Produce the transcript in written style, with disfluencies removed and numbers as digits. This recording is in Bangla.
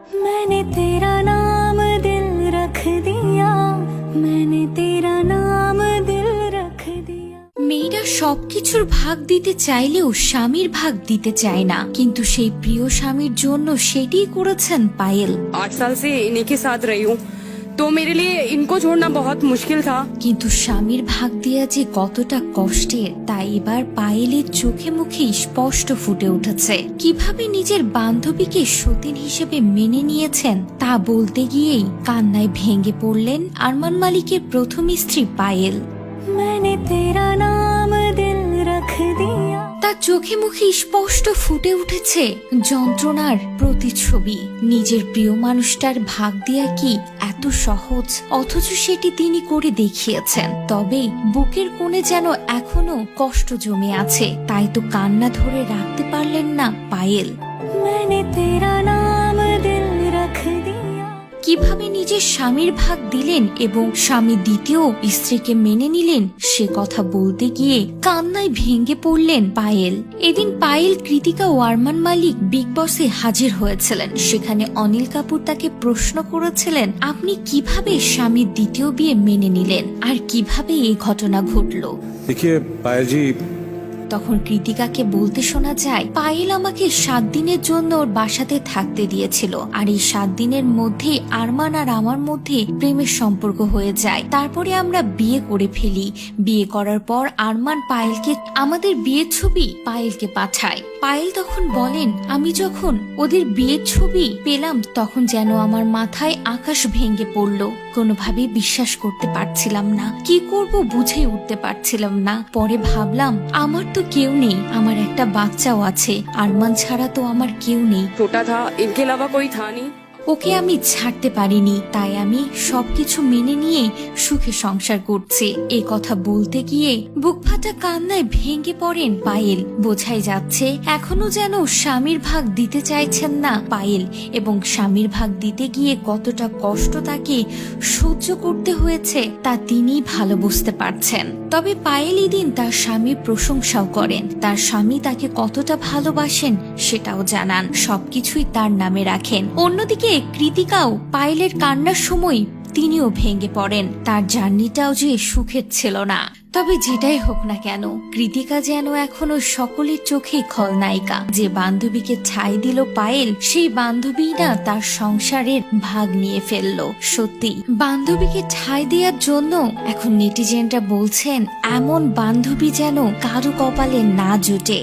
मैंने तेरा नाम दिल रख दिया, मैंने तेरा नाम दिल रख दिया। মেয়েরা সবকিছুর ভাগ দিতে চাইলেও স্বামীর ভাগ দিতে চায় না, কিন্তু সেই প্রিয় স্বামীর জন্য সেটাই করেছেন পায়েল। 8 साल से इन्हीं के साथ रही हूँ, तो मेरे लिए इनको छोड़ना बहुत मुश्किल था। কিন্তু স্বামীর ভাগ দেয়া যে কতটা কষ্টের তা এবার পায়েলের চোখে মুখে স্পষ্ট ফুটে উঠেছে। কিভাবে নিজের বান্ধবীকে সতীন হিসেবে মেনে নিয়েছেন তা বলতে গিয়েই কান্নায় ভেঙে পড়লেন আরমান মালিকের প্রথম স্ত্রী পায়েল। मैंने तेरा नाम दिल रख दिया। তার চোখে মুখে স্পষ্ট ফুটে উঠেছে যন্ত্রণার প্রতিচ্ছবি। নিজের প্রিয় মানুষটার ভাগ দেয়া কি এত সহজ, অথচ সেটি তিনি করে দেখিয়েছেন। তবে বুকের কোণে যেন এখনো কষ্ট জমে আছে, তাই তো কান্না ধরে রাখতে পারলেন না পায়েল। मैंने तेरा नाम दिल रख दिया। কিভাবে নিজের স্বামীর ভাগ দিলেন এবং স্বামী দ্বিতীয় স্ত্রীকে মেনে নিলেন সে কথা বলতে গিয়ে কান্নায় ভেঙে পড়লেন পায়েল। এদিন পায়েল, কৃতিকা ও আরমান মালিক বিগ বসে হাজির হয়েছিলেন। সেখানে অনিল কাপুর তাকে প্রশ্ন করেছিলেন, আপনি কিভাবে স্বামীর দ্বিতীয় বিয়ে মেনে নিলেন আর কিভাবে এই ঘটনা ঘটলো। देखिए पायल जी, তখন কৃতিকাকে বলতে শোনা যায়, পায়েল আমাকে 7 দিনের জন্য ওর বাসাতে থাকতে দিয়েছিল, আর এই 7 দিনের মধ্যে আরমান আর আমার মধ্যে প্রেমের সম্পর্ক হয়ে যায়। তারপরে আমরা বিয়ে করে ফেলি। বিয়ে করার পর আরমান পায়েলকে আমাদের বিয়ের ছবি পায়েলকে পাঠায়। পায়েল তখন বলেন, আমি যখন ওদের বিয়ের ছবি পেলাম তখন যেন আমার মাথায় আকাশ ভেঙে পড়লো। কোনোভাবে বিশ্বাস করতে পারছিলাম না, কি করব বুঝে উঠতে পারছিলাম না। পরে ভাবলাম আমার তো কেউ নেই, আমার একটা বাচ্চাও আছে, আরমান ছাড়া তো আমার কেউ নেই। छोटा था, इनके अलावा कोई था नहीं। ওকে আমি ছাড়তে পারিনি, তাই আমি সবকিছু মেনে নিয়ে সুখে সংসার করছি। এই কথা বলতে গিয়ে বুক ফাটা কান্নায় ভেঙে পড়েন পায়েল। বোঝাই যাচ্ছে এখনো যেন স্বামীর ভাগ দিতে চাইছেন না পায়েল, এবং স্বামীর ভাগ দিতে গিয়ে কতটা কষ্ট তাকে সহ্য করতে হয়েছে তা তিনিই ভালো বুঝতে পারছেন। তবে পায়েল এদিন তার স্বামীর প্রশংসাও করেন। তার স্বামী তাকে কতটা ভালোবাসেন সেটাও জানান, সবকিছুই তার নামে রাখেন। অন্যদিকে কৃতিকাও পায়েলের কান্নার সময় তিনিও ভেঙে পড়েন। তার জার্নিটাও যে সুখের ছিল না। তবে যেটাই হোক না কেন, কৃতিকা যেন এখনো সকলের চোখে খলনায়িকা। যে বান্ধবীকে ঠাঁই দিল পায়েল, সেই বান্ধবী না তার সংসারের ভাগ নিয়ে ফেললো। সত্যি বান্ধবীকে ঠাঁই দেওয়ার জন্য এখন নেটিজেনরা বলছেন এমন বান্ধবী যেন কারো কপালে না জোটে।